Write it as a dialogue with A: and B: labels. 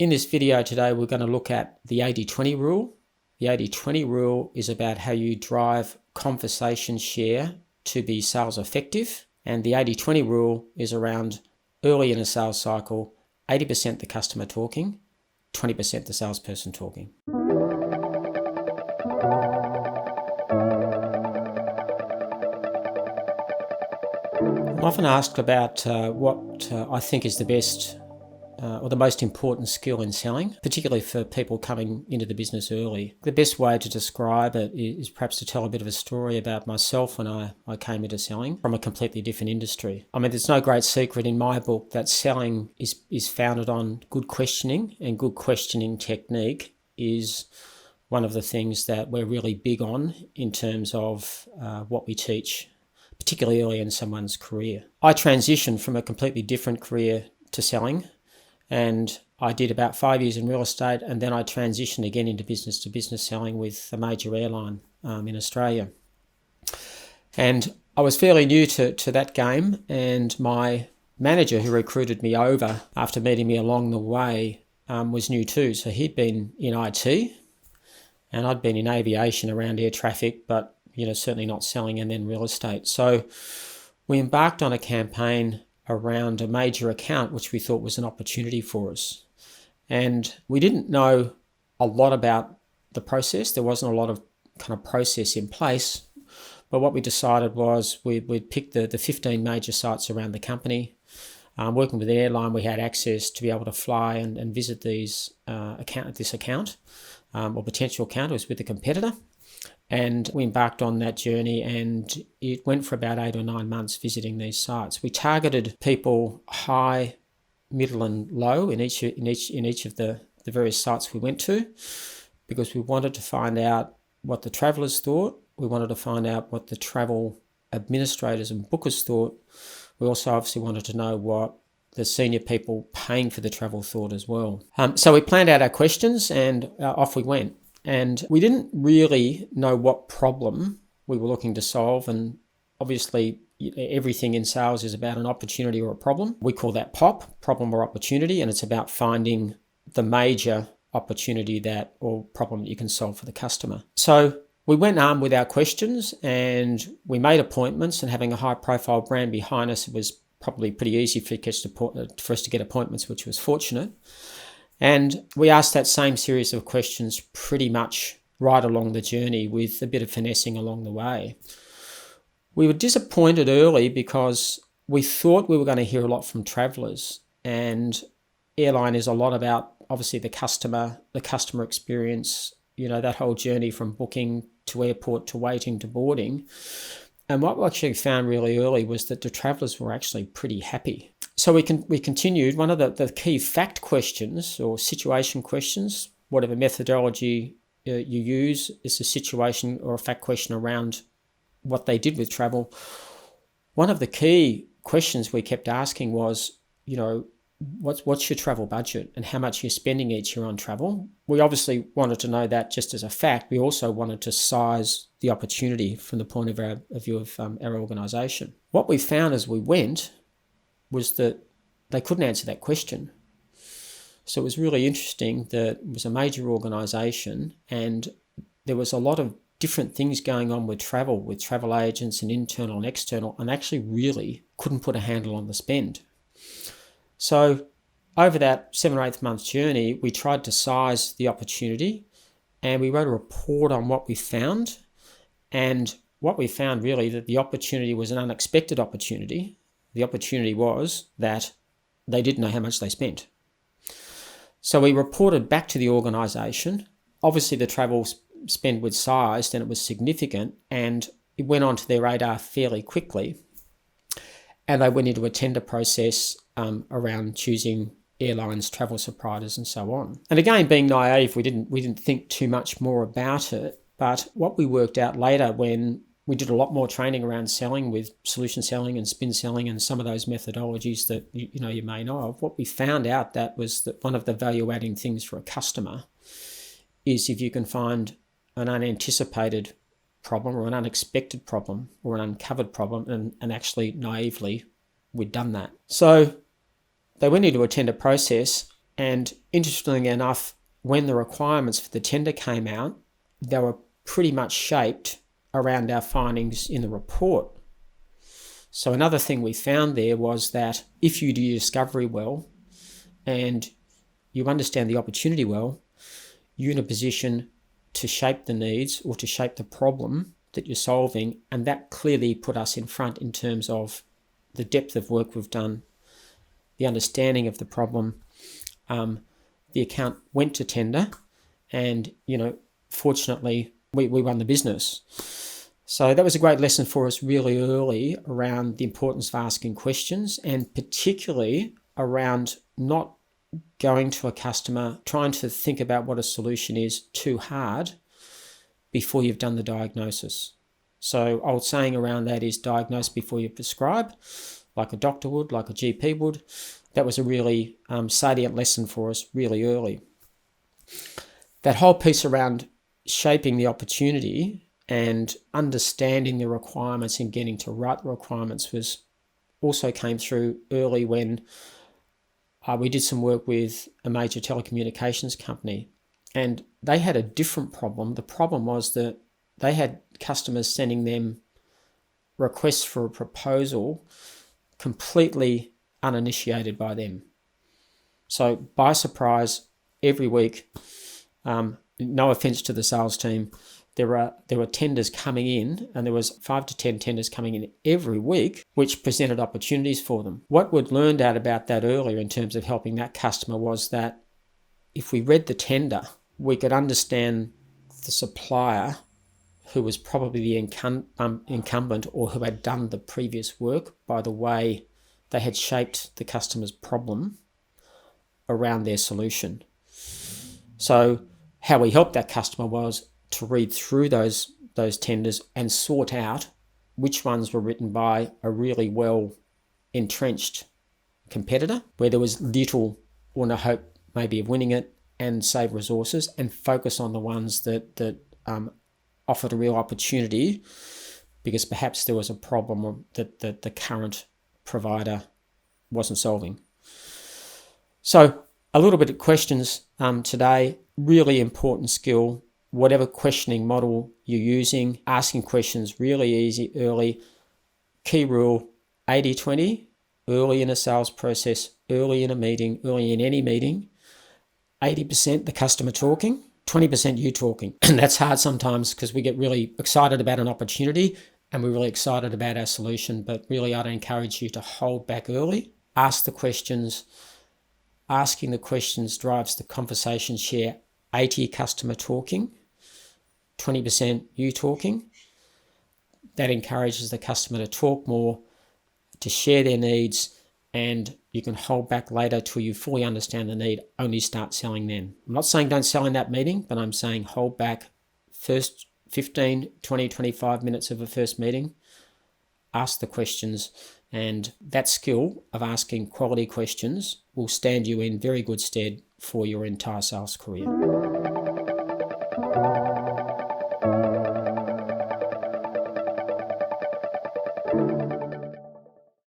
A: In this video today, we're going to look at the 80-20 rule. The 80-20 rule is about how you drive conversation share to be sales effective. And the 80-20 rule is around early in a sales cycle, 80% the customer talking, 20% the salesperson talking. I'm often asked about what I think is the best or the most important skill in selling, particularly for people coming into the business early. The best way to describe it is perhaps to tell a bit of a story about myself when I came into selling from a completely different industry. I mean, there's no great secret in my book that selling is founded on good questioning, and good questioning technique is one of the things that we're really big on in terms of what we teach, particularly early in someone's career. I transitioned from a completely different career to selling, and I did about 5 years in real estate, and then I transitioned again into business-to-business selling with a major airline in Australia. And I was fairly new to that game, and my manager who recruited me over after meeting me along the way was new too. So he'd been in IT, and I'd been in aviation around air traffic, but certainly not selling, and then real estate. So we embarked on a campaign around a major account, which we thought was an opportunity for us. And we didn't know a lot about the process. There wasn't a lot of kind of process in place. But what we decided was we'd pick the 15 major sites around the company. Working with the airline, we had access to be able to fly and visit this account or potential account. It was with a competitor. And we embarked on that journey, and it went for about 8 or 9 months visiting these sites. We targeted people high, middle and low in each of the various sites we went to, because we wanted to find out what the travellers thought. We wanted to find out what the travel administrators and bookers thought. We also obviously wanted to know what the senior people paying for the travel thought as well. So we planned out our questions, and off we went. And we didn't really know what problem we were looking to solve. And obviously, everything in sales is about an opportunity or a problem. We call that POP, problem or opportunity, and it's about finding the major opportunity or problem that you can solve for the customer. So we went armed with our questions, and we made appointments, and having a high-profile brand behind us, it was probably pretty easy for us to get appointments, which was fortunate. And we asked that same series of questions pretty much right along the journey, with a bit of finessing along the way. We were disappointed early because we thought we were going to hear a lot from travellers, and airline is a lot about obviously the customer experience, that whole journey from booking to airport to waiting to boarding. And what we actually found really early was that the travellers were actually pretty happy. So we continued. One of the key fact questions or situation questions, whatever methodology you use, is a situation or a fact question around what they did with travel. One of the key questions we kept asking was, what's your travel budget and how much you're spending each year on travel? We obviously wanted to know that just as a fact. We also wanted to size the opportunity from the point of view of our organisation. What we found as we went was that they couldn't answer that question. So it was really interesting that it was a major organisation, and there was a lot of different things going on with travel agents and internal and external, and actually really couldn't put a handle on the spend. So over that 7 or 8 month journey, we tried to size the opportunity, and we wrote a report on what we found. And what we found really, that the opportunity was an unexpected opportunity. The opportunity was that they didn't know how much they spent. So we reported back to the organisation. Obviously, the travel spend was sized, and it was significant, and it went onto their radar fairly quickly. And they went into a tender process around choosing airlines, travel providers, and so on. And again, being naive, we didn't think too much more about it. But what we worked out later, when we did a lot more training around selling with solution selling and spin selling and some of those methodologies that you may know of, what we found out was that one of the value-adding things for a customer is if you can find an unanticipated problem or an unexpected problem or an uncovered problem, and actually naively we'd done that. So they went into a tender process. And interestingly enough, when the requirements for the tender came out, they were pretty much shaped around our findings in the report. So another thing we found there was that if you do your discovery well and you understand the opportunity well, you're in a position to shape the needs or to shape the problem that you're solving, and that clearly put us in front in terms of the depth of work we've done, the understanding of the problem. The account went to tender, and fortunately we won the business. So that was a great lesson for us really early around the importance of asking questions, and particularly around not going to a customer trying to think about what a solution is too hard before you've done the diagnosis. So old saying around that is diagnose before you prescribe, like a doctor would, like a GP would. That was a really salient lesson for us really early. That whole piece around shaping the opportunity and understanding the requirements and getting to write the requirements also came through early when we did some work with a major telecommunications company, and they had a different problem. The problem was that they had customers sending them requests for a proposal completely uninitiated by them. So by surprise, every week, no offense to the sales team, there were tenders coming in, and there was 5 to 10 tenders coming in every week, which presented opportunities for them. What we'd learned out about that earlier in terms of helping that customer was that if we read the tender, we could understand the supplier who was probably the incumbent or who had done the previous work by the way they had shaped the customer's problem around their solution. So how we helped that customer was to read through those tenders and sort out which ones were written by a really well entrenched competitor where there was little or no hope maybe of winning it, and save resources, and focus on the ones that offered a real opportunity because perhaps there was a problem that the current provider wasn't solving. So a little bit of questions today, really important skill. Whatever questioning model you're using, asking questions really easy early. Key rule, 80-20, early in a sales process, early in a meeting, early in any meeting. 80% the customer talking, 20% you talking. And that's hard sometimes because we get really excited about an opportunity and we're really excited about our solution, but really I'd encourage you to hold back early, ask the questions. Asking the questions drives the conversation share. 80 customer talking, 20% you talking. That encourages the customer to talk more, to share their needs, and you can hold back later till you fully understand the need, only start selling then. I'm not saying don't sell in that meeting, but I'm saying hold back first 15, 20, 25 minutes of a first meeting, ask the questions, and that skill of asking quality questions will stand you in very good stead for your entire sales career.